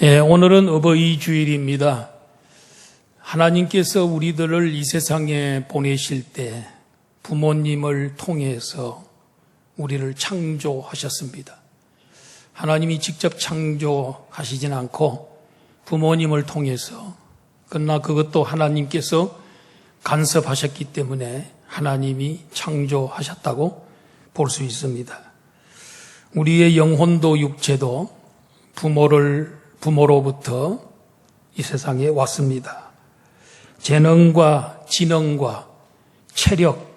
오늘은 어버이 주일입니다. 하나님께서 우리들을 이 세상에 보내실 때 부모님을 통해서 우리를 창조하셨습니다. 하나님이 직접 창조하시진 않고 부모님을 통해서, 그러나 그것도 하나님께서 간섭하셨기 때문에 하나님이 창조하셨다고 볼 수 있습니다. 우리의 영혼도 육체도 부모로부터 이 세상에 왔습니다. 재능과 지능과 체력,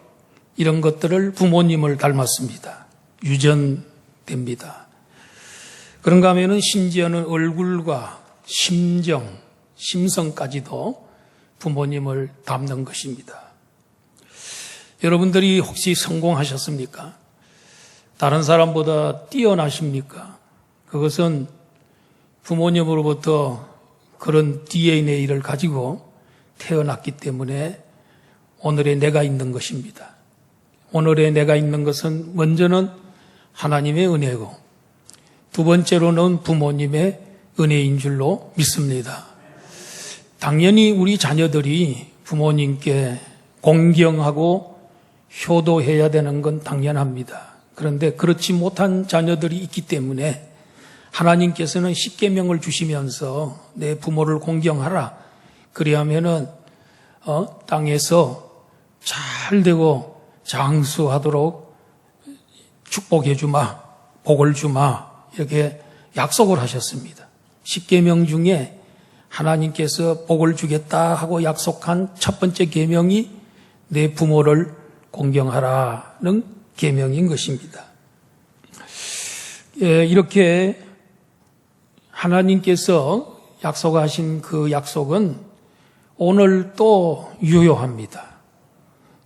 이런 것들을 부모님을 닮았습니다. 유전됩니다. 그런가 하면은 심지어는 얼굴과 심정, 심성까지도 부모님을 닮는 것입니다. 여러분들이 혹시 성공하셨습니까? 다른 사람보다 뛰어나십니까? 그것은 부모님으로부터 그런 DNA를 가지고 태어났기 때문에 오늘의 내가 있는 것입니다. 오늘의 내가 있는 것은 먼저는 하나님의 은혜고, 두 번째로는 부모님의 은혜인 줄로 믿습니다. 당연히 우리 자녀들이 부모님께 공경하고 효도해야 되는 건 당연합니다. 그런데 그렇지 못한 자녀들이 있기 때문에 하나님께서는 십계명을 주시면서 내 부모를 공경하라. 그리하면은 땅에서 잘 되고 장수하도록 축복해 주마, 복을 주마, 이렇게 약속을 하셨습니다. 십계명 중에 하나님께서 복을 주겠다 하고 약속한 첫 번째 계명이 내 부모를 공경하라는 계명인 것입니다. 이렇게 하나님께서 약속하신 그 약속은 오늘 또 유효합니다.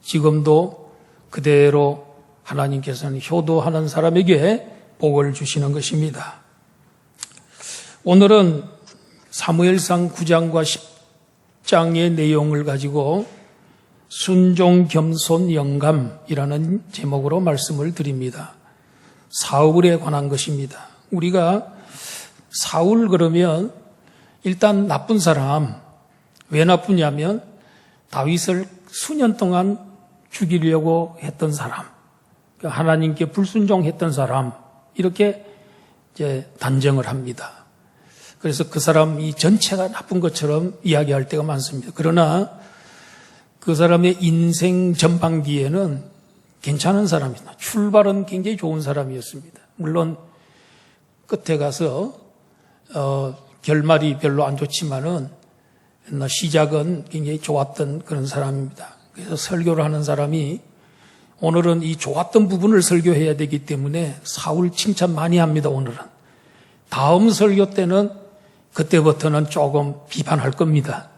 지금도 그대로 하나님께서는 효도하는 사람에게 복을 주시는 것입니다. 오늘은 사무엘상 9장과 10장의 내용을 가지고 순종, 겸손, 영감이라는 제목으로 말씀을 드립니다. 사울에 관한 것입니다. 우리가 사울 그러면 일단 나쁜 사람, 왜 나쁘냐면 다윗을 수년 동안 죽이려고 했던 사람, 하나님께 불순종했던 사람, 이렇게 이제 단정을 합니다. 그래서 그 사람이 전체가 나쁜 것처럼 이야기할 때가 많습니다. 그러나 그 사람의 인생 전반기에는 괜찮은 사람이다. 출발은 굉장히 좋은 사람이었습니다. 물론 끝에 가서 결말이 별로 안 좋지만은 시작은 굉장히 좋았던 그런 사람입니다. 그래서 설교를 하는 사람이 오늘은 이 좋았던 부분을 설교해야 되기 때문에 사울 칭찬 많이 합니다. 오늘은 다음 설교 때는 그때부터는 조금 비판할 겁니다.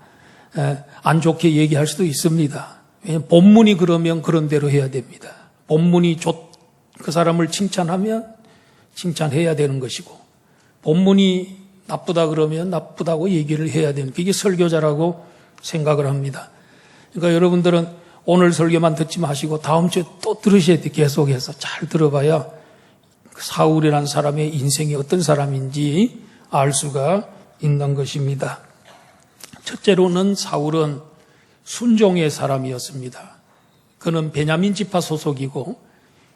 안 좋게 얘기할 수도 있습니다. 왜냐하면 본문이 그러면 그런 대로 해야 됩니다. 본문이 그 사람을 칭찬하면 칭찬해야 되는 것이고, 본문이 나쁘다 그러면 나쁘다고 얘기를 해야 되는, 그게 설교자라고 생각을 합니다. 그러니까 여러분들은 오늘 설교만 듣지 마시고 다음 주에 또 들으셔야 돼요. 계속해서 잘 들어봐야 사울이라는 사람의 인생이 어떤 사람인지 알 수가 있는 것입니다. 첫째로는 사울은 순종의 사람이었습니다. 그는 베냐민 지파 소속이고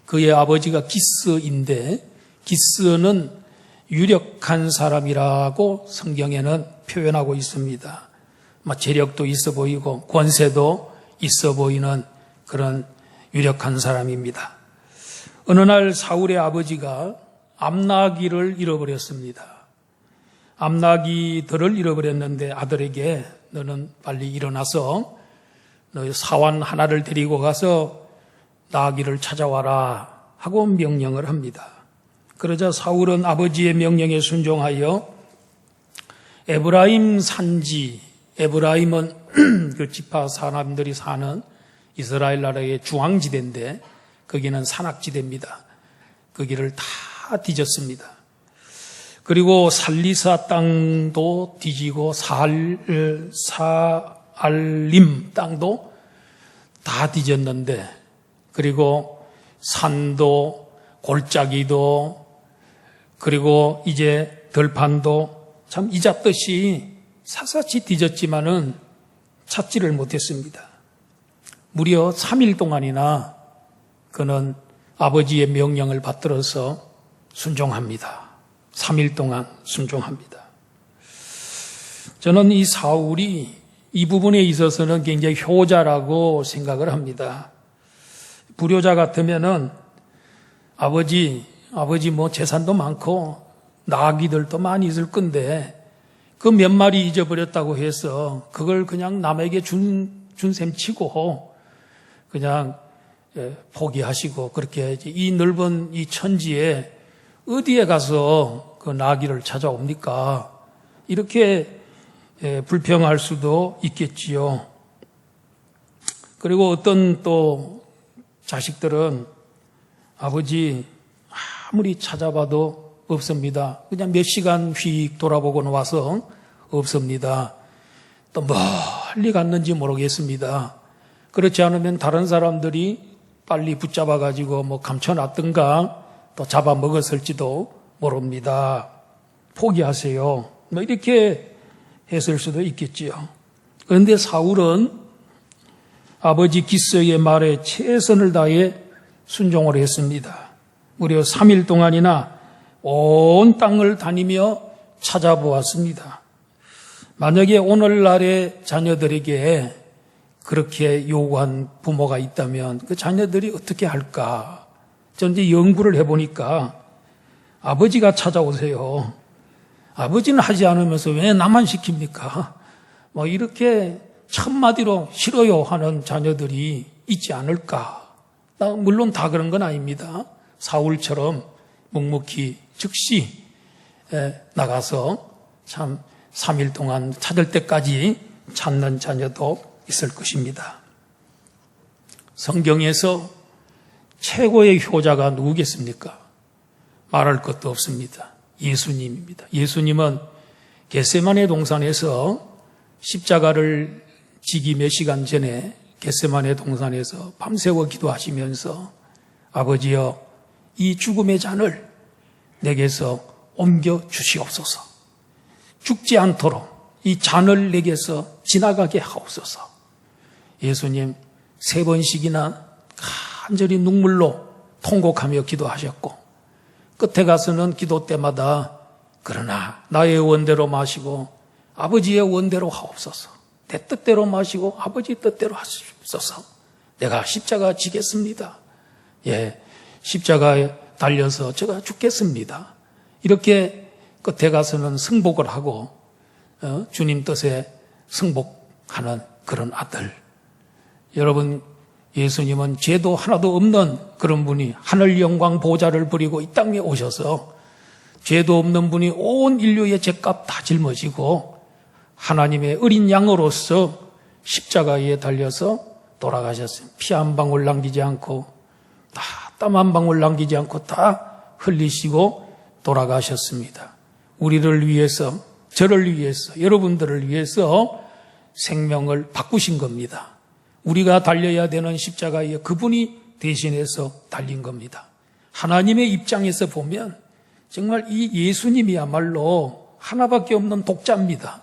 그의 아버지가 기스인데, 기스는 유력한 사람이라고 성경에는 표현하고 있습니다. 재력도 있어 보이고 권세도 있어 보이는 그런 유력한 사람입니다. 어느 날 사울의 아버지가 암나기를 잃어버렸습니다. 암나기들을 잃어버렸는데 아들에게 너는 빨리 일어나서 너의 사환 하나를 데리고 가서 나기를 찾아와라 하고 명령을 합니다. 그러자 사울은 아버지의 명령에 순종하여 에브라임 산지, 에브라임은 그 지파 사람들이 사는 이스라엘 나라의 중앙지대인데 거기는 산악지대입니다. 거기를 다 뒤졌습니다. 그리고 살리사 땅도 뒤지고 사알림 땅도 다 뒤졌는데, 그리고 산도 골짜기도, 그리고 이제 들판도 참 잊었듯이 샅샅이 뒤졌지만은 찾지를 못했습니다. 무려 3일 동안이나 그는 아버지의 명령을 받들어서 순종합니다. 3일 동안 순종합니다. 저는 이 사울이 이 부분에 있어서는 굉장히 효자라고 생각을 합니다. 불효자 같으면은 아버지 뭐 재산도 많고 나귀들도 많이 있을 건데 그 몇 마리 잊어버렸다고 해서 그걸 그냥 남에게 준 셈 치고 그냥 포기하시고 그렇게 이 넓은 이 천지에 어디에 가서 그 나귀를 찾아옵니까? 이렇게 불평할 수도 있겠지요. 그리고 어떤 또 자식들은 아버지 아무리 찾아봐도 없습니다. 그냥 몇 시간 휙 돌아보고 와서 없습니다. 또 멀리 갔는지 모르겠습니다. 그렇지 않으면 다른 사람들이 빨리 붙잡아가지고 뭐 감춰놨던가 또 잡아먹었을지도 모릅니다. 포기하세요. 뭐 이렇게 했을 수도 있겠지요. 그런데 사울은 아버지 기스의 말에 최선을 다해 순종을 했습니다. 무려 3일 동안이나 온 땅을 다니며 찾아보았습니다. 만약에 오늘날의 자녀들에게 그렇게 요구한 부모가 있다면 그 자녀들이 어떻게 할까? 저는 이제 연구를 해보니까 아버지가 찾아오세요. 아버지는 하지 않으면서 왜 나만 시킵니까? 뭐 이렇게 첫마디로 싫어요 하는 자녀들이 있지 않을까? 물론 다 그런 건 아닙니다. 사울처럼 묵묵히 즉시 나가서 참 3일 동안 찾을 때까지 찾는 자녀도 있을 것입니다. 성경에서 최고의 효자가 누구겠습니까? 말할 것도 없습니다. 예수님입니다. 예수님은 겟세마네 동산에서 십자가를 지기 몇 시간 전에 겟세마네 동산에서 밤새워 기도하시면서 아버지여 이 죽음의 잔을 내게서 옮겨 주시옵소서. 죽지 않도록 이 잔을 내게서 지나가게 하옵소서. 예수님 3번씩이나 간절히 눈물로 통곡하며 기도하셨고 끝에 가서는 기도 때마다 그러나 나의 원대로 마시고 아버지의 원대로 하옵소서. 내 뜻대로 마시고 아버지 뜻대로 하옵소서. 내가 십자가 지겠습니다. 십자가에 달려서 제가 죽겠습니다. 이렇게 끝에 가서는 승복을 하고 주님 뜻에 승복하는 그런 아들. 여러분, 예수님은 죄도 하나도 없는 그런 분이 하늘 영광 보좌를 부리고 이 땅에 오셔서 죄도 없는 분이 온 인류의 죄값 다 짊어지고 하나님의 어린 양으로서 십자가에 달려서 돌아가셨어요. 피 한 방울 남기지 않고 다 땀 한 방울 남기지 않고 다 흘리시고 돌아가셨습니다. 우리를 위해서, 저를 위해서, 여러분들을 위해서 생명을 바꾸신 겁니다. 우리가 달려야 되는 십자가에 그분이 대신해서 달린 겁니다. 하나님의 입장에서 보면 정말 이 예수님이야말로 하나밖에 없는 독자입니다.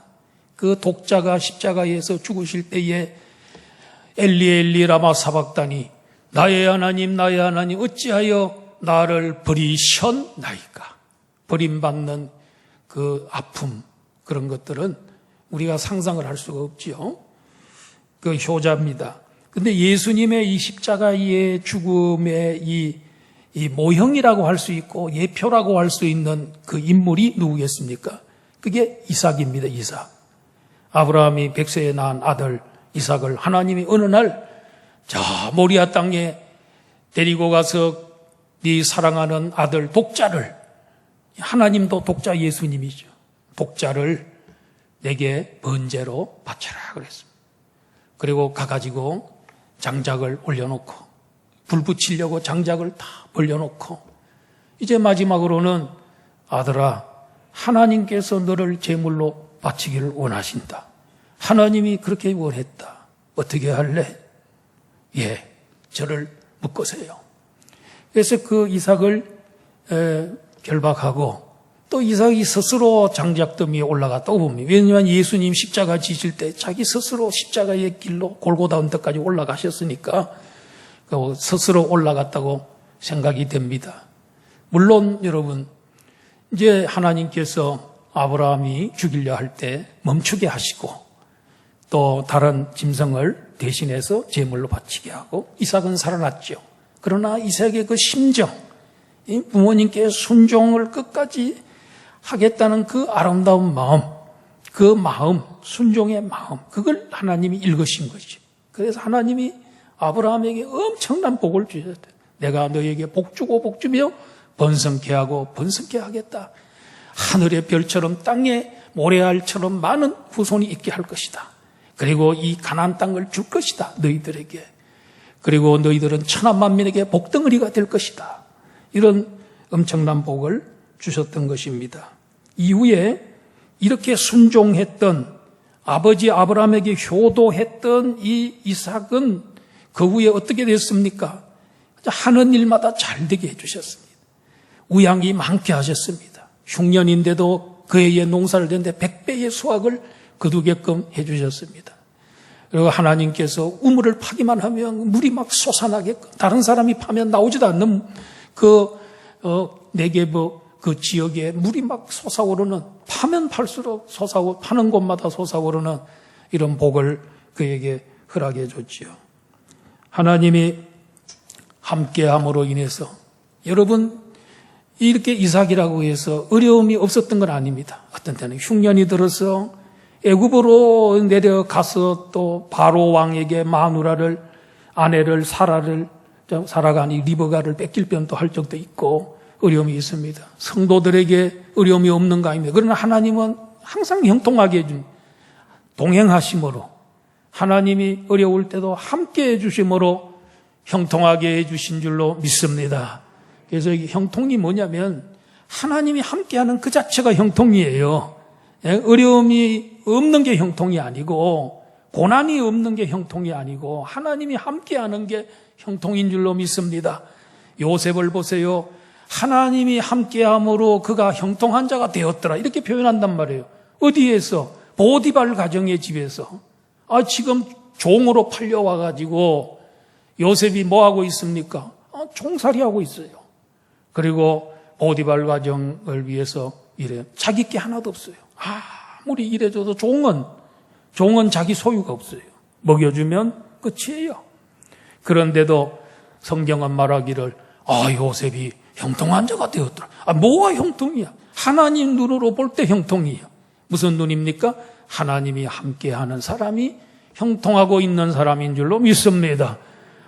그 독자가 십자가에서 죽으실 때에 엘리 엘리 라마 사박다니 나의 하나님 어찌하여 나를 버리셨나이까. 버림받는 그 아픔, 그런 것들은 우리가 상상을 할 수가 없지요. 그 효자입니다. 근데 예수님의 이 십자가의 죽음의 이 모형이라고 할 수 있고 예표라고 할 수 있는 그 인물이 누구겠습니까? 그게 이삭입니다. 이삭. 아브라함이 100세에 낳은 아들 이삭을 하나님이 어느 날 저 모리아 땅에 데리고 가서 네 사랑하는 아들 독자를, 하나님도 독자 예수님이죠. 독자를 내게 번제로 바쳐라 그랬습니다. 그리고 가가지고 장작을 올려놓고 불 붙이려고 장작을 다 벌려놓고 이제 마지막으로는 아들아, 하나님께서 너를 제물로 바치기를 원하신다. 하나님이 그렇게 원했다. 어떻게 할래? 저를 묶으세요. 그래서 그 이삭을 결박하고 또 이삭이 스스로 장작더미에 올라갔다고 봅니다. 왜냐하면 예수님 십자가 지실 때 자기 스스로 십자가의 길로 골고다 언덕까지 올라가셨으니까 스스로 올라갔다고 생각이 됩니다. 물론 여러분, 이제 하나님께서 아브라함이 죽이려 할 때 멈추게 하시고 또 다른 짐승을 대신해서 제물로 바치게 하고 이삭은 살아났죠. 그러나 이삭의 그 심정, 부모님께 순종을 끝까지 하겠다는 그 아름다운 마음, 그 마음, 순종의 마음, 그걸 하나님이 읽으신 거죠. 그래서 하나님이 아브라함에게 엄청난 복을 주셨대요. 내가 너에게 복 주고 복 주며 번성케 하고 번성케 하겠다. 하늘의 별처럼 땅의 모래알처럼 많은 후손이 있게 할 것이다. 그리고 이 가나안 땅을 줄 것이다. 너희들에게. 그리고 너희들은 천하 만민에게 복덩어리가 될 것이다. 이런 엄청난 복을 주셨던 것입니다. 이후에 이렇게 순종했던 아버지 아브라함에게 효도했던 이 이삭은 그 후에 어떻게 됐습니까? 하는 일마다 잘 되게 해주셨습니다. 우양이 많게 하셨습니다. 흉년인데도 그 해에 농사를 냈는데 100배의 수확을 거두게끔 해주셨습니다. 그리고 하나님께서 우물을 파기만 하면 물이 막 솟아나게끔, 다른 사람이 파면 나오지도 않는 네게브 그 지역에 물이 막 솟아오르는, 파면 팔수록 파는 곳마다 솟아오르는 이런 복을 그에게 허락해 줬지요. 하나님이 함께함으로 인해서, 여러분 이렇게 이삭이라고 해서 어려움이 없었던 건 아닙니다. 어떤 때는 흉년이 들어서 애굽으로 내려가서 또 바로 왕에게 마누라를, 아내를, 사라가 아니 리브가를 뺏길 뻔도 할 적도 있고 어려움이 있습니다. 성도들에게 어려움이 없는가 아닙니다. 그러나 하나님은 항상 형통하게 해준, 동행하심으로, 하나님이 어려울 때도 함께 해주심으로 형통하게 해주신 줄로 믿습니다. 그래서 이 형통이 뭐냐면 하나님이 함께하는 그 자체가 형통이에요. 어려움이 없는 게 형통이 아니고, 고난이 없는 게 형통이 아니고, 하나님이 함께하는 게 형통인 줄로 믿습니다. 요셉을 보세요. 하나님이 함께함으로 그가 형통한 자가 되었더라, 이렇게 표현한단 말이에요. 어디에서? 보디발 가정의 집에서. 지금 종으로 팔려와가지고 요셉이 뭐 하고 있습니까? 종살이 하고 있어요. 그리고 보디발 가정을 위해서 이래요. 자기 게 하나도 없어요. 아무리 이래줘도 종은 자기 소유가 없어요. 먹여주면 끝이에요. 그런데도 성경은 말하기를 요셉이 형통한 자가 되었더라. 뭐가 형통이야? 하나님 눈으로 볼 때 형통이에요. 무슨 눈입니까? 하나님이 함께하는 사람이 형통하고 있는 사람인 줄로 믿습니다.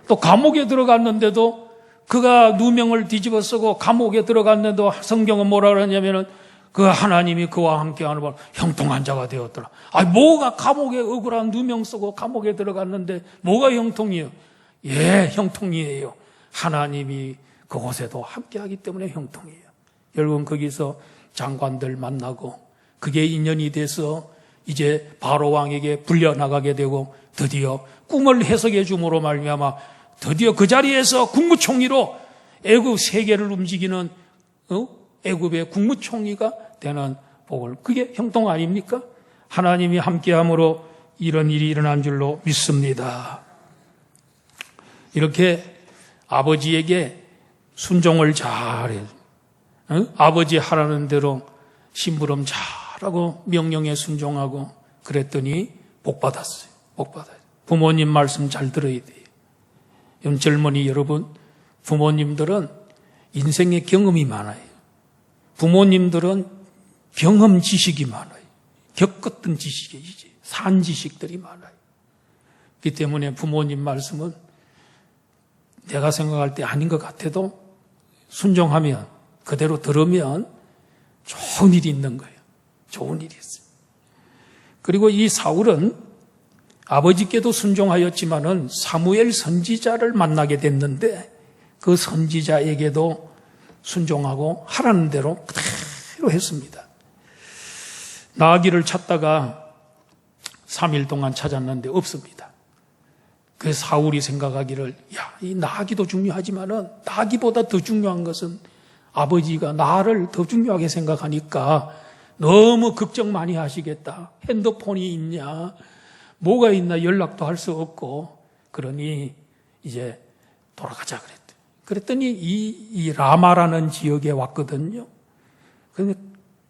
또 감옥에 들어갔는데도 그가 누명을 뒤집어 쓰고 감옥에 들어갔는데도 성경은 뭐라 그러냐면은 그 하나님이 그와 함께하는 바 형통한 자가 되었더라. 뭐가 감옥에 억울한 누명 쓰고 감옥에 들어갔는데 뭐가 형통이에요? 예, 형통이에요. 하나님이 그곳에도 함께하기 때문에 형통이에요. 여러분, 거기서 장관들 만나고 그게 인연이 돼서 이제 바로 왕에게 불려나가게 되고 드디어 꿈을 해석해 줌으로 말미암아 드디어 그 자리에서 국무총리로 애굽 세계를 움직이는 애굽의 국무총리가 되는 복을, 그게 형통 아닙니까? 하나님이 함께함으로 이런 일이 일어난 줄로 믿습니다. 이렇게 아버지에게 순종을 잘해요. 아버지 하라는 대로 심부름 잘하고 명령에 순종하고 그랬더니 복받았어요. 복받아요. 부모님 말씀 잘 들어야 돼요. 젊은이 여러분, 부모님들은 인생의 경험이 많아요. 부모님들은 경험 지식이 많아요. 겪었던 지식이지, 산 지식들이 많아요. 그렇기 때문에 부모님 말씀은 내가 생각할 때 아닌 것 같아도 순종하면, 그대로 들으면 좋은 일이 있는 거예요. 좋은 일이 있어요. 그리고 이 사울은 아버지께도 순종하였지만은 사무엘 선지자를 만나게 됐는데 그 선지자에게도 순종하고 하라는 대로 그대로 했습니다. 나귀를 찾다가 3일 동안 찾았는데 없습니다. 그 사울이 생각하기를 이 나귀도 중요하지만은 나귀보다 더 중요한 것은 아버지가 나를 더 중요하게 생각하니까 너무 걱정 많이 하시겠다. 핸드폰이 있냐, 뭐가 있나 연락도 할 수 없고, 그러니 이제 돌아가자 그랬더니 이 라마라는 지역에 왔거든요.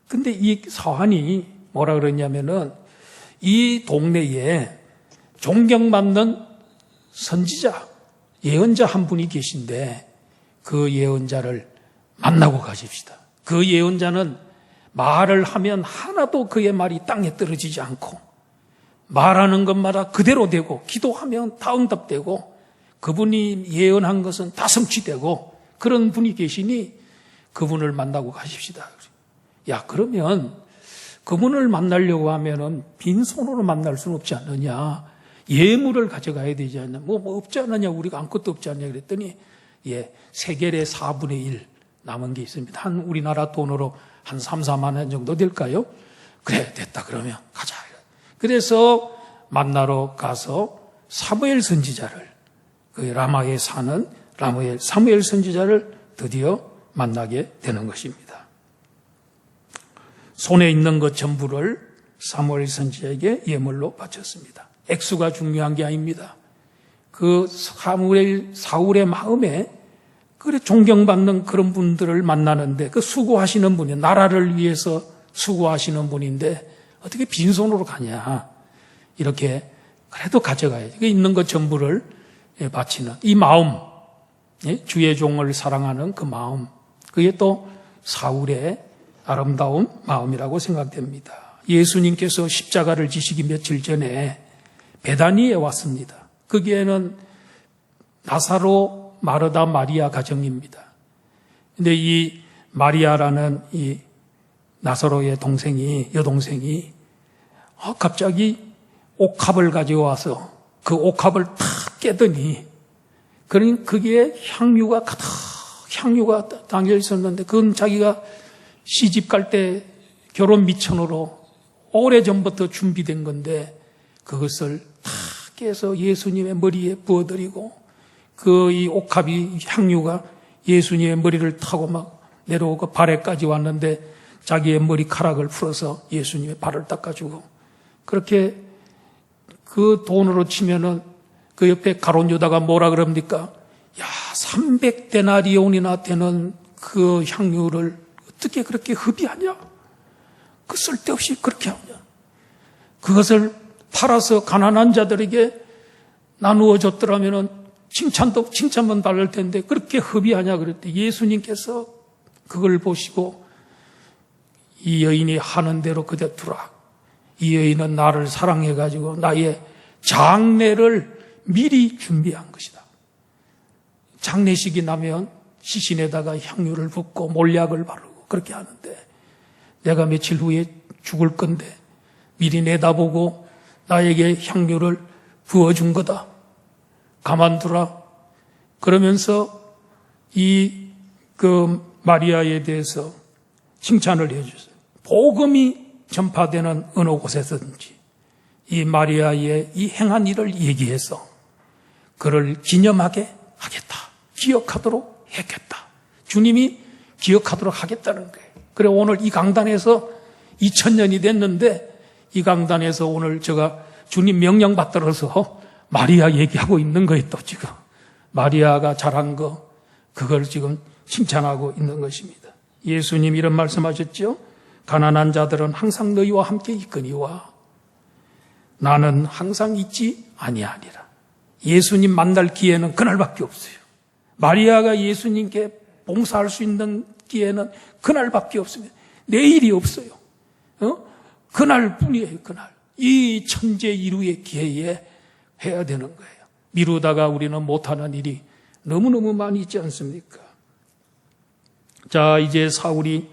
근데 이 사환이 뭐라 그러냐면은 이 동네에 존경받는 선지자, 예언자 한 분이 계신데 그 예언자를 만나고 가십시다. 그 예언자는 말을 하면 하나도 그의 말이 땅에 떨어지지 않고 말하는 것마다 그대로 되고 기도하면 다 응답되고 그분이 예언한 것은 다 성취되고 그런 분이 계시니 그분을 만나고 가십시다. 야, 그러면 그분을 만나려고 하면은 빈손으로 만날 수는 없지 않느냐. 예물을 가져가야 되지 않냐. 뭐 없지 않느냐. 우리가 아무것도 없지 않냐. 그랬더니 세겔의 4분의 1 남은 게 있습니다. 한 우리나라 돈으로 한 3, 4만 원 정도 될까요? 그래, 됐다. 그러면 가자. 그래서 만나러 가서 사무엘 선지자를, 그 라마에 사는 사무엘 선지자를 드디어 만나게 되는 것입니다. 손에 있는 것 전부를 사무엘 선지자에게 예물로 바쳤습니다. 액수가 중요한 게 아닙니다. 그 사울의 마음에 그래 존경받는 그런 분들을 만나는데 그 수고하시는 분이 나라를 위해서 수고하시는 분인데 어떻게 빈손으로 가냐. 이렇게 그래도 가져가야지. 그 있는 것 전부를 바치는 이 마음, 주의 종을 사랑하는 그 마음, 그게 또 사울의 아름다운 마음이라고 생각됩니다. 예수님께서 십자가를 지시기 며칠 전에 베다니에 왔습니다. 거기에는 나사로, 마르다, 마리아 가정입니다. 근데 이 마리아라는 이 나사로의 여동생이 갑자기 옥합을 가지고 와서 그 옥합을 탁 깨더니 그러니 거기에 향유가 담겨 있었는데 그건 자기가 시집 갈 때 결혼 미천으로 오래전부터 준비된 건데 그것을 탁 깨서 예수님의 머리에 부어드리고 그 이 옥합이 향유가 예수님의 머리를 타고 막 내려오고 발에까지 왔는데 자기의 머리카락을 풀어서 예수님의 발을 닦아주고 그렇게 그 돈으로 치면은 그 옆에 가룟 유다가 뭐라 그럽니까? 야, 300데나리온이나 되는 그 향유를 어떻게 그렇게 흡입하냐? 그 쓸데없이 그렇게 하냐? 그것을 팔아서 가난한 자들에게 나누어 줬더라면은 칭찬만 받을 텐데 그렇게 흡입하냐 그랬더니 예수님께서 그걸 보시고 이 여인이 하는 대로 그대 두라. 이 여인은 나를 사랑해가지고 나의 장례를 미리 준비한 것이다. 장례식이 나면 시신에다가 향유를 붓고 몰약을 바르고 그렇게 하는데 내가 며칠 후에 죽을 건데 미리 내다보고 나에게 향유를 부어준 거다. 가만두라. 그러면서 그 마리아에 대해서 칭찬을 해주세요. 복음이 전파되는 어느 곳에서든지 이 마리아의 이 행한 일을 얘기해서 그를 기념하게 하겠다. 기억하도록 했겠다. 주님이 기억하도록 하겠다는 거예요. 그래 오늘 이 강단에서 2000년이 됐는데 이 강단에서 오늘 제가 주님 명령 받들어서 마리아 얘기하고 있는 거예요. 또 지금 마리아가 잘한 거 그걸 지금 칭찬하고 있는 것입니다. 예수님 이런 말씀하셨죠. 가난한 자들은 항상 너희와 함께 있거니와 나는 항상 있지 아니하니라. 예수님 만날 기회는 그날밖에 없어요. 마리아가 예수님께 봉사할 수 있는 기회는 그날밖에 없습니다. 내일이 없어요. 그날뿐이에요. 그날. 이 천재 이루의 기회에 해야 되는 거예요. 미루다가 우리는 못하는 일이 너무너무 많이 있지 않습니까? 자, 이제 사울이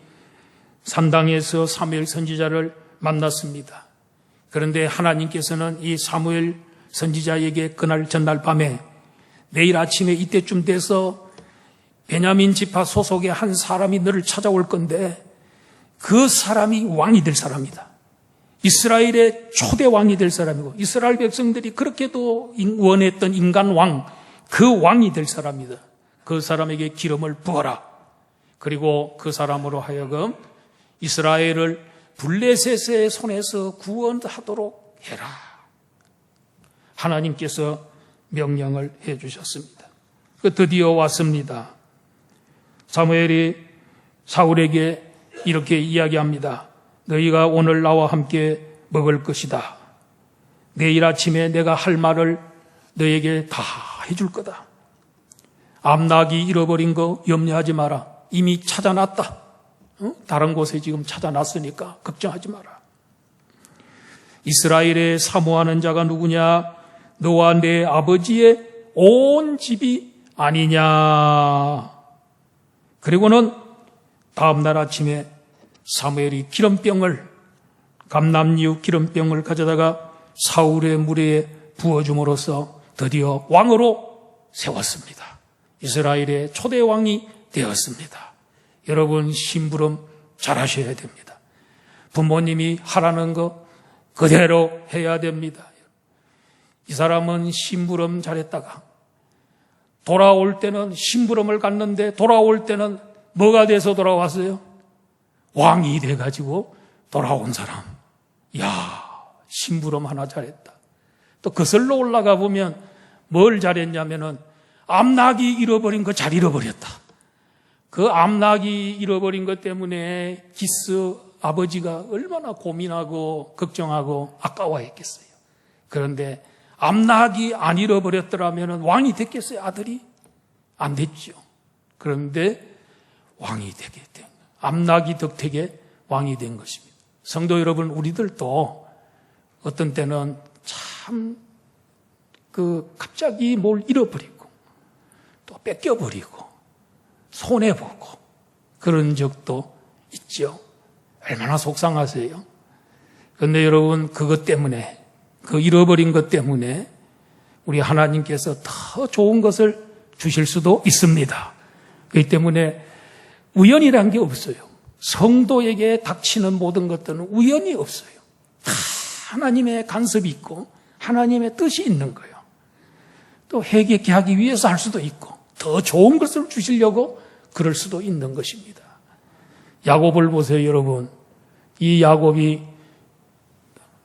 산당에서 사무엘 선지자를 만났습니다. 그런데 하나님께서는 이 사무엘 선지자에게 그날 전날 밤에 내일 아침에 이때쯤 돼서 베냐민 지파 소속의 한 사람이 너를 찾아올 건데 그 사람이 왕이 될 사람이다. 이스라엘의 초대 왕이 될 사람이고 이스라엘 백성들이 그렇게도 원했던 인간 왕, 그 왕이 될 사람이다. 그 사람에게 기름을 부어라. 그리고 그 사람으로 하여금 이스라엘을 블레셋의 손에서 구원하도록 해라. 하나님께서 명령을 해 주셨습니다. 드디어 왔습니다. 사무엘이 사울에게 이렇게 이야기합니다. 너희가 오늘 나와 함께 먹을 것이다. 내일 아침에 내가 할 말을 너에게 다 해줄 거다. 암낙이 잃어버린 거 염려하지 마라. 이미 찾아놨다. 다른 곳에 지금 찾아놨으니까 걱정하지 마라. 이스라엘에 사모하는 자가 누구냐? 너와 내 아버지의 온 집이 아니냐. 그리고는 다음날 아침에 사무엘이 감람류 기름병을 가져다가 사울의 무리에 부어줌으로써 드디어 왕으로 세웠습니다. 이스라엘의 초대 왕이 되었습니다. 여러분, 심부름 잘하셔야 됩니다. 부모님이 하라는 거 그대로 해야 됩니다. 이 사람은 심부름 잘했다가 돌아올 때는 심부름을 갔는데 돌아올 때는 뭐가 돼서 돌아왔어요? 왕이 돼가지고 돌아온 사람. 야, 심부름 하나 잘했다. 또 거슬러 올라가 보면 뭘 잘했냐면은 암낙이 잃어버린 거 잘 잃어버렸다. 그 암낙이 잃어버린 것 때문에 기스 아버지가 얼마나 고민하고 걱정하고 아까워했겠어요. 그런데 암낙이 안 잃어버렸더라면 왕이 됐겠어요, 아들이? 안 됐죠. 그런데 왕이 되게 된 거예요. 암낙이 덕택에 왕이 된 것입니다. 성도 여러분, 우리들도 어떤 때는 참 갑자기 뭘 잃어버리고 또 뺏겨버리고 손해보고 그런 적도 있죠. 얼마나 속상하세요. 그런데 여러분, 그것 때문에, 그 잃어버린 것 때문에 우리 하나님께서 더 좋은 것을 주실 수도 있습니다. 그렇기 때문에 우연이란 게 없어요. 성도에게 닥치는 모든 것들은 우연이 없어요. 다 하나님의 간섭이 있고 하나님의 뜻이 있는 거예요. 또 회개케 하기 위해서 할 수도 있고 더 좋은 것을 주시려고 그럴 수도 있는 것입니다. 야곱을 보세요, 여러분. 이 야곱이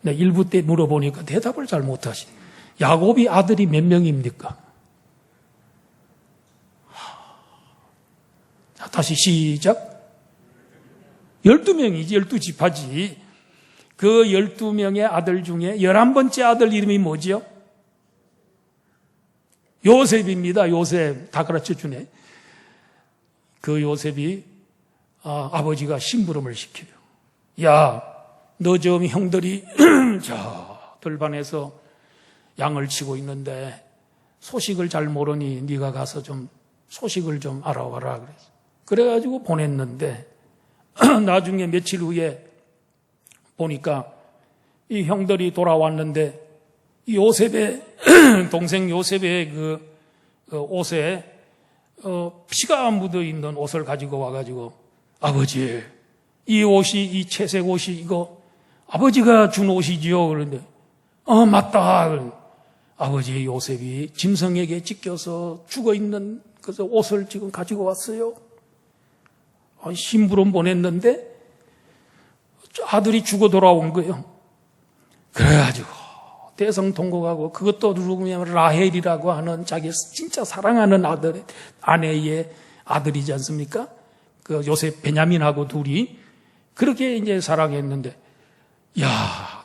일부 때 물어보니까 대답을 잘 못하시네. 야곱이 아들이 몇 명입니까? 자, 다시 시작. 12명이지, 12지파지. 그 12명의 아들 중에 11번째 아들 이름이 뭐지요? 요셉입니다. 요셉. 다 가르쳐 주네. 그 요셉이 아버지가 심부름을 시켜요. 야, 너 좀 형들이 저 들반에서 양을 치고 있는데 소식을 잘 모르니 네가 가서 좀 소식을 좀 알아와라 그랬어. 그래가지고 보냈는데 나중에 며칠 후에 보니까 이 형들이 돌아왔는데 이 요셉의 동생 요셉의 그 옷에 피가 묻어 있는 옷을 가지고 와가지고 아버지, 이 옷이, 이 채색 옷이 이거 아버지가 준 옷이지요. 그런데 맞다. 아버지 요셉이 짐승에게 찢겨서 죽어 있는 그 옷을 지금 가지고 왔어요. 심부름 보냈는데 아들이 죽어 돌아온 거예요. 그래가지고 대성통곡하고, 그것도 누구냐면 라헬이라고 하는 자기 진짜 사랑하는 아내의 아들이지 않습니까? 그 요셉 베냐민하고 둘이 그렇게 이제 사랑했는데,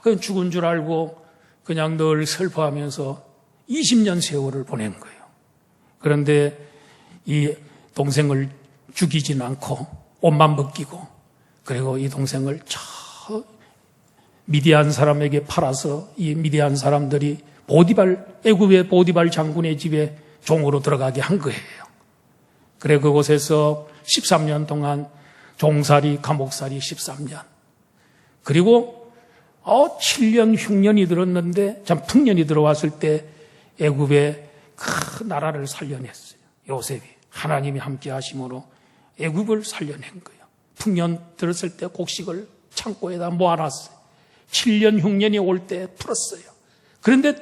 그건 죽은 줄 알고 그냥 늘 슬퍼하면서 20년 세월을 보낸 거예요. 그런데 이 동생을 죽이진 않고 옷만 벗기고, 그리고 이 동생을 저 미디안 사람에게 팔아서 이 미디안 사람들이 애굽의 보디발 장군의 집에 종으로 들어가게 한 거예요. 그래 그곳에서 13년 동안 종살이, 감옥살이 13년. 그리고 7년 흉년이 들었는데, 참 풍년이 들어왔을 때 애굽의 큰 나라를 살려냈어요. 요셉이 하나님이 함께 하심으로 애굽을 살려낸 거예요. 풍년 들었을 때 곡식을 창고에다 모아놨어요. 7년 흉년이 올 때 풀었어요. 그런데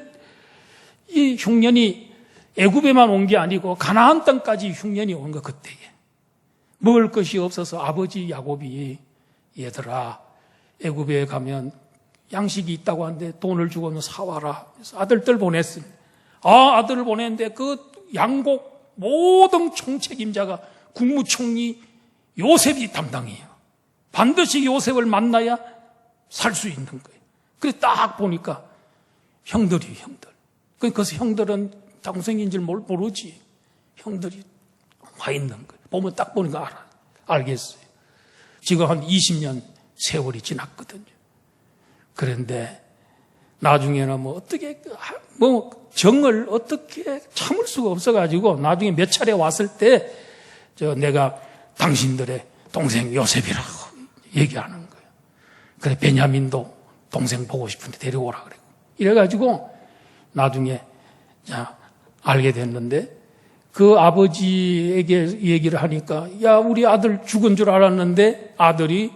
이 흉년이 애굽에만 온 게 아니고 가나안 땅까지 흉년이 온 거, 그때에. 먹을 것이 없어서 아버지 야곱이 얘들아 애굽에 가면 양식이 있다고 하는데 돈을 주고는 사와라. 그래서 아들들 보냈습니다. 아들을 보냈는데 그 양곡 모든 총책임자가 국무총리 요셉이 담당해요. 반드시 요셉을 만나야 살 수 있는 거예요. 그래서 딱 보니까 형들. 그래서 형들은 동생인 줄 모르지. 형들이 와 있는 거예요. 보면 딱 보니까 알겠어요. 지금 한 20년 세월이 지났거든요. 그런데 나중에는 정을 어떻게 참을 수가 없어가지고 나중에 몇 차례 왔을 때 내가 당신들의 동생 요셉이라고 얘기하는 거예요. 그래 베냐민도 동생 보고 싶은데 데려오라 그러고 이래가지고 나중에 알게 됐는데 그 아버지에게 얘기를 하니까 야 우리 아들 죽은 줄 알았는데 아들이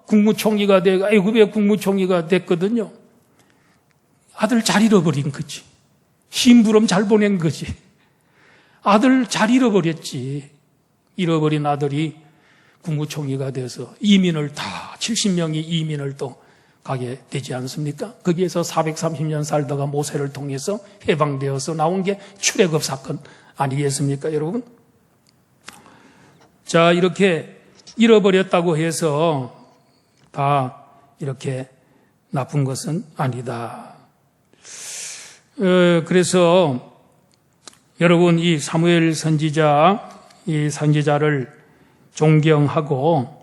국무총리가 애굽의 국무총리가 됐거든요. 아들 잘 잃어버린 거지. 심부름 잘 보낸 거지. 아들 잘 잃어버렸지. 잃어버린 아들이 국무총리가 돼서 이민을 다 70명이 이민을 또 가게 되지 않습니까? 거기에서 430년 살다가 모세를 통해서 해방되어서 나온 게 출애굽 사건 아니겠습니까, 여러분? 자, 이렇게 잃어버렸다고 해서 다 이렇게 나쁜 것은 아니다. 그래서 여러분 이 사무엘 선지자, 이 선지자를 존경하고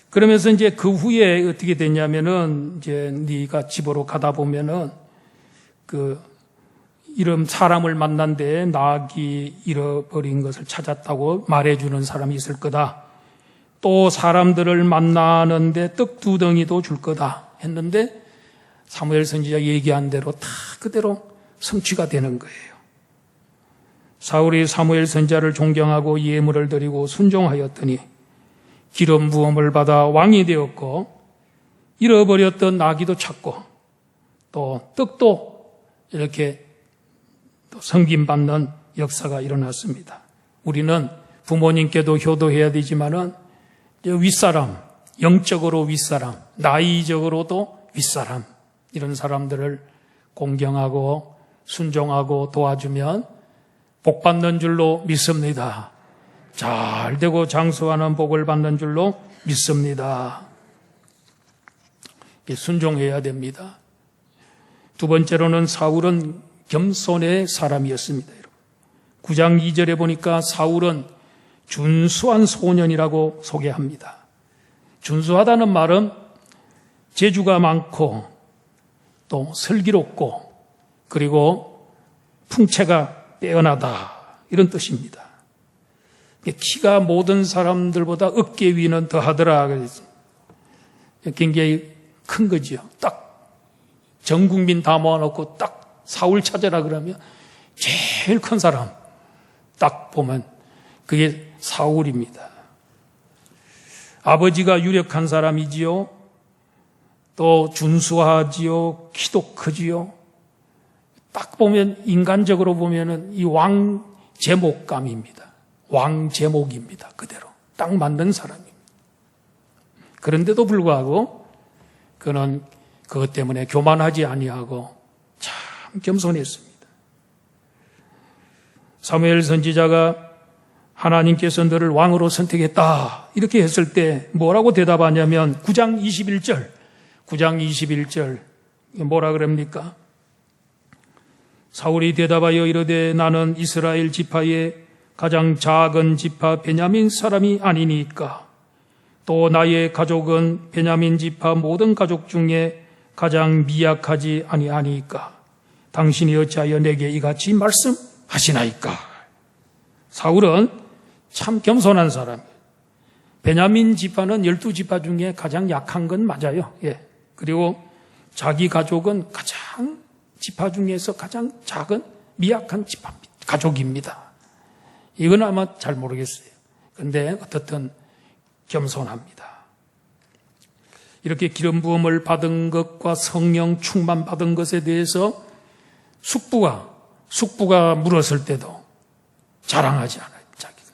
그러면서 이제 그 후에 어떻게 됐냐면은 이제 네가 집으로 가다 보면은 이런 사람을 만난데 나귀 잃어버린 것을 찾았다고 말해주는 사람이 있을 거다. 또 사람들을 만나는데 떡 2덩이도 줄 거다 했는데 사무엘 선지자 얘기한 대로 다 그대로 성취가 되는 거예요. 사울이 사무엘 선지자를 존경하고 예물을 드리고 순종하였더니 기름 부음을 받아 왕이 되었고 잃어버렸던 나귀도 찾고 또 떡도 이렇게 또 섬김받는 역사가 일어났습니다. 우리는 부모님께도 효도해야 되지만은 윗사람, 영적으로 윗사람, 나이적으로도 윗사람 이런 사람들을 공경하고 순종하고 도와주면 복받는 줄로 믿습니다. 잘 되고 장수하는 복을 받는 줄로 믿습니다. 순종해야 됩니다. 두 번째로는 사울은 겸손의 사람이었습니다. 9장 2절에 보니까 사울은 준수한 소년이라고 소개합니다. 준수하다는 말은 재주가 많고 또 슬기롭고 그리고 풍채가 빼어나다 이런 뜻입니다. 키가 모든 사람들보다 어깨 위는 더하더라. 굉장히 큰 거지요. 딱 전 국민 다 모아놓고 딱 사울 찾아라 그러면 제일 큰 사람 딱 보면 그게 사울입니다. 아버지가 유력한 사람이지요. 또 준수하지요. 키도 크지요. 딱 보면 인간적으로 보면은 이 왕 제목감입니다. 왕 제목입니다. 그대로 딱 맞는 사람입니다. 그런데도 불구하고 그는 그것 때문에 교만하지 아니하고 참 겸손했습니다. 사무엘 선지자가 하나님께서 너를 왕으로 선택했다 이렇게 했을 때 뭐라고 대답하냐면 9장 21절 뭐라 그럽니까? 사울이 대답하여 이르되 나는 이스라엘 지파의 가장 작은 지파 베냐민 사람이 아니니까 또 나의 가족은 베냐민 지파 모든 가족 중에 가장 미약하지 아니하니까 당신이 어찌하여 내게 이같이 말씀하시나이까. 사울은 참 겸손한 사람이에요. 베냐민 지파는 12지파 중에 가장 약한 건 맞아요. 예. 그리고 자기 가족은 가장 지파 중에서 가장 작은 미약한 가족입니다. 이건 아마 잘 모르겠어요. 근데 어떻든 겸손합니다. 이렇게 기름 부음을 받은 것과 성령 충만 받은 것에 대해서 숙부가 물었을 때도 자랑하지 않아요. 자기가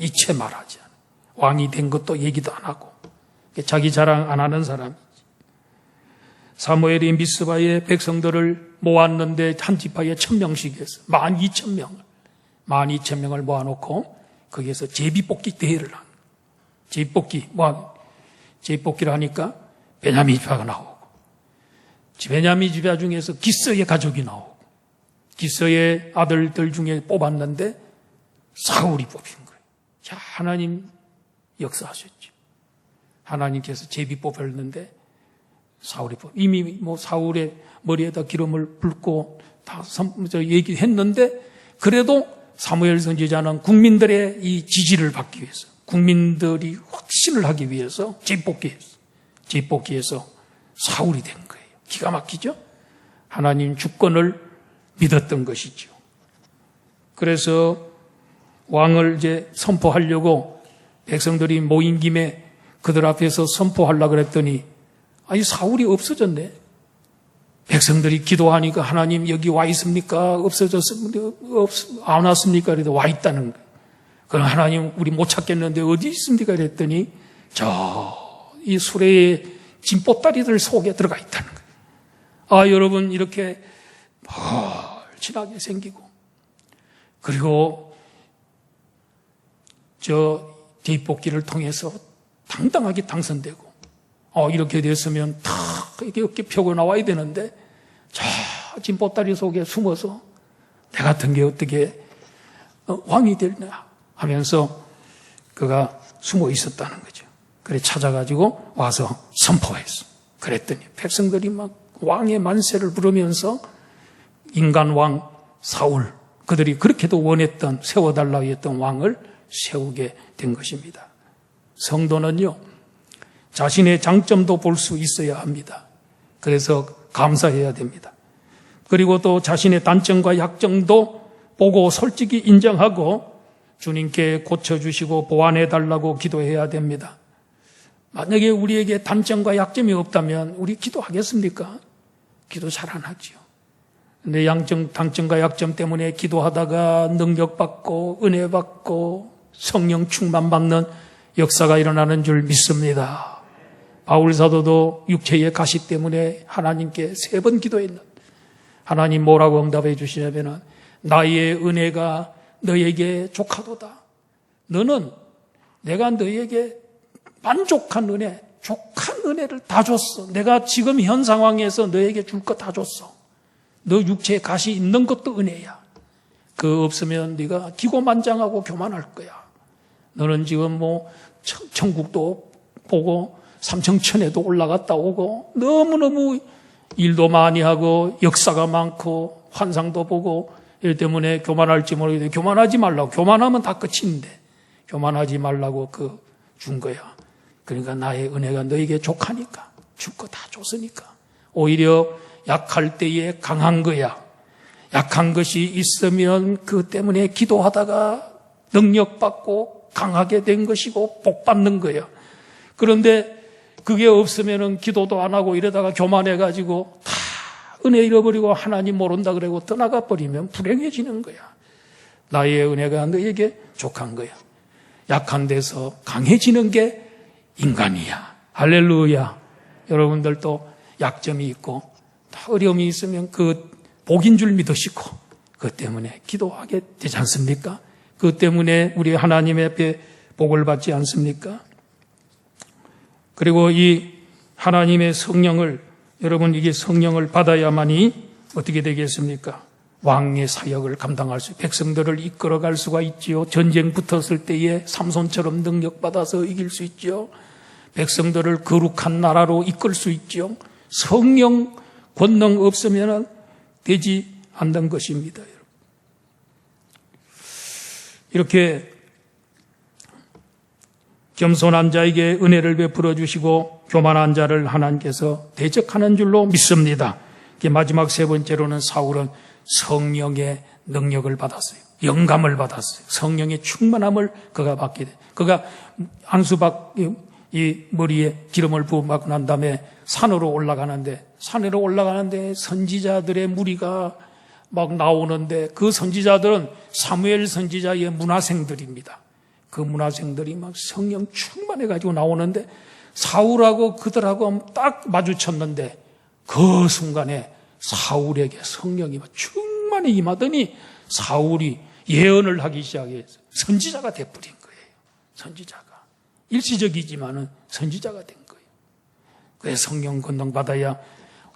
이체 말하지 않아요. 왕이 된 것도 얘기도 안 하고 자기 자랑 안 하는 사람이지. 사무엘이 미스바에 백성들을 모았는데 한 지파에 1000명씩 했어. 12,000명을 모아놓고 거기에서 제비뽑기 대회를 한 거예요. 제비뽑기를 하니까 베냐민 지파가 나오고, 베냐민 지파 중에서 기스의 가족이 나오고, 기스의 아들들 중에 뽑았는데 사울이 뽑힌 거예요. 자, 하나님 역사하셨죠. 하나님께서 제비 뽑았는데 사울이 이미 사울의 머리에다 기름을 붓고 다 얘기했는데, 그래도 사무엘 선지자는 국민들의 이 지지를 받기 위해서, 국민들이 확신을 하기 위해서 제비뽑기에서 사울이 된 거예요. 기가 막히죠? 하나님 주권을 믿었던 것이죠. 그래서 왕을 이제 선포하려고 백성들이 모인 김에 그들 앞에서 선포하려고 그랬더니, 아니, 사울이 없어졌네. 백성들이 기도하니까 하나님 여기 와 있습니까? 없어졌습니까? 안 왔습니까? 그래도 와 있다는 거예요. 그럼 하나님 우리 못 찾겠는데 어디 있습니까? 그랬더니 이 수레의 진보다리들 속에 들어가 있다는 거예요. 아, 여러분, 이렇게 멀진하게 생기고, 그리고 제비뽑기를 통해서 당당하게 당선되고, 이렇게 됐으면 다 이렇게 어깨 펴고 나와야 되는데, 진보다리 속에 숨어서 내 같은 게 어떻게 왕이 되냐 하면서 그가 숨어 있었다는 거죠. 그래 찾아가지고 와서 선포했어. 그랬더니 백성들이 막 왕의 만세를 부르면서 인간 왕 사울, 그들이 그렇게도 원했던, 세워달라고 했던 왕을 세우게 된 것입니다. 성도는요, 자신의 장점도 볼 수 있어야 합니다. 그래서 감사해야 됩니다. 그리고 또 자신의 단점과 약점도 보고 솔직히 인정하고 주님께 고쳐주시고 보완해달라고 기도해야 됩니다. 만약에 우리에게 단점과 약점이 없다면 우리 기도하겠습니까? 기도 잘 안 하죠. 근데 단점과 약점 때문에 기도하다가 능력받고 은혜받고 성령 충만받는 역사가 일어나는 줄 믿습니다. 바울 사도도 육체의 가시 때문에 하나님께 3번 기도했는데 하나님 뭐라고 응답해 주시냐면, 나의 은혜가 너에게 족하도다. 너는 내가 너에게 만족한 은혜, 족한 은혜를 다 줬어. 내가 지금 현 상황에서 너에게 줄 거 다 줬어. 너 육체에 가시 있는 것도 은혜야. 그거 없으면 네가 기고만장하고 교만할 거야. 너는 지금 천국도 보고 삼청천에도 올라갔다 오고 너무너무 일도 많이 하고 역사가 많고 환상도 보고, 일 때문에 교만할지 모르겠는데 교만하지 말라고. 교만하면 다 끝인데 교만하지 말라고 준 거야. 그러니까 나의 은혜가 너에게 족하니까, 줄 거 다 줬으니까 오히려 약할 때에 강한 거야. 약한 것이 있으면 그 때문에 기도하다가 능력받고 강하게 된 것이고 복받는 거야. 그런데 그게 없으면은 기도도 안 하고 이러다가 교만해가지고 다 은혜 잃어버리고 하나님 모른다 그러고 떠나가 버리면 불행해지는 거야. 나의 은혜가 너에게 족한 거야. 약한 데서 강해지는 게 인간이야. 할렐루야. 여러분들도 약점이 있고 다 어려움이 있으면 그 복인 줄 믿으시고 그 때문에 기도하게 되지 않습니까? 그 때문에 우리 하나님의 앞에 복을 받지 않습니까? 그리고 이 하나님의 성령을, 여러분 이게 성령을 받아야만이 어떻게 되겠습니까? 왕의 사역을 감당할 수, 백성들을 이끌어갈 수가 있지요. 전쟁 붙었을 때에 삼손처럼 능력받아서 이길 수 있죠. 백성들을 거룩한 나라로 이끌 수 있죠. 성령 권능 없으면 되지 않는 것입니다. 이렇게 겸손한 자에게 은혜를 베풀어 주시고 교만한 자를 하나님께서 대적하는 줄로 믿습니다. 마지막 3번째로는 사울은 성령의 능력을 받았어요. 영감을 받았어요. 성령의 충만함을 그가 받게 돼. 그가 안수박 이 머리에 기름을 부어받고 난 다음에 산으로 올라가는데 선지자들의 무리가 막 나오는데 그 선지자들은 사무엘 선지자의 문화생들입니다. 그 문화생들이 막 성령 충만해가지고 나오는데 사울하고 그들하고 딱 마주쳤는데 그 순간에 사울에게 성령이 막 충만히 임하더니 사울이 예언을 하기 시작해서 선지자가 돼버린 거예요. 선지자가. 일시적이지만은 선지자가 된 거예요. 그래서 성령 권능 받아야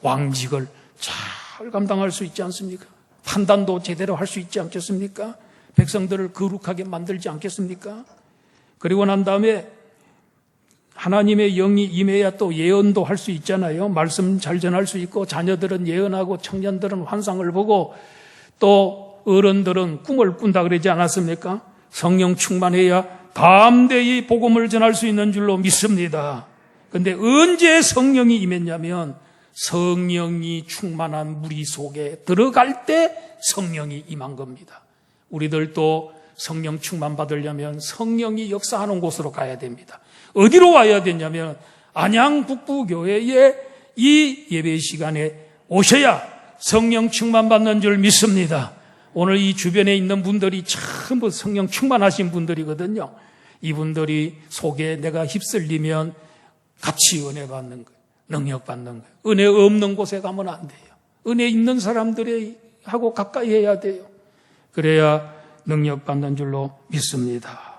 왕직을 잘 감당할 수 있지 않습니까? 판단도 제대로 할 수 있지 않겠습니까? 백성들을 거룩하게 만들지 않겠습니까? 그리고 난 다음에 하나님의 영이 임해야 또 예언도 할 수 있잖아요. 말씀 잘 전할 수 있고 자녀들은 예언하고 청년들은 환상을 보고 또 어른들은 꿈을 꾼다 그러지 않았습니까? 성령 충만해야 담대히 복음을 전할 수 있는 줄로 믿습니다. 그런데 언제 성령이 임했냐면 성령이 충만한 무리 속에 들어갈 때 성령이 임한 겁니다. 우리들도 성령 충만 받으려면 성령이 역사하는 곳으로 가야 됩니다. 어디로 와야 되냐면 안양 북부교회에 이 예배 시간에 오셔야 성령 충만 받는 줄 믿습니다. 오늘 이 주변에 있는 분들이 전부 성령 충만하신 분들이거든요. 이분들이 속에 내가 휩쓸리면 같이 은혜 받는 거예요. 능력 받는 거예요. 은혜 없는 곳에 가면 안 돼요. 은혜 있는 사람들이 하고 가까이 해야 돼요. 그래야 능력 받는 줄로 믿습니다.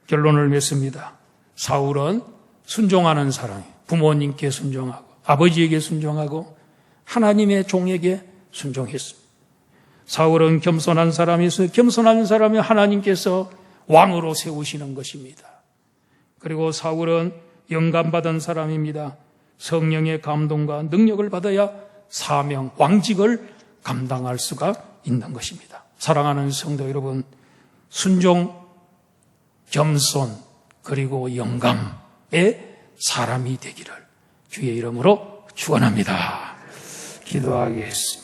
결론을 맺습니다. 사울은 순종하는 사람이에요. 부모님께 순종하고 아버지에게 순종하고 하나님의 종에게 순종했습니다. 사울은 겸손한 사람이서 겸손한 사람이 하나님께서 왕으로 세우시는 것입니다. 그리고 사울은 영감받은 사람입니다. 성령의 감동과 능력을 받아야 사명, 왕직을 감당할 수가 있는 것입니다. 사랑하는 성도 여러분, 순종, 겸손, 그리고 영감의 사람이 되기를 주의 이름으로 축원합니다. 기도하겠습니다.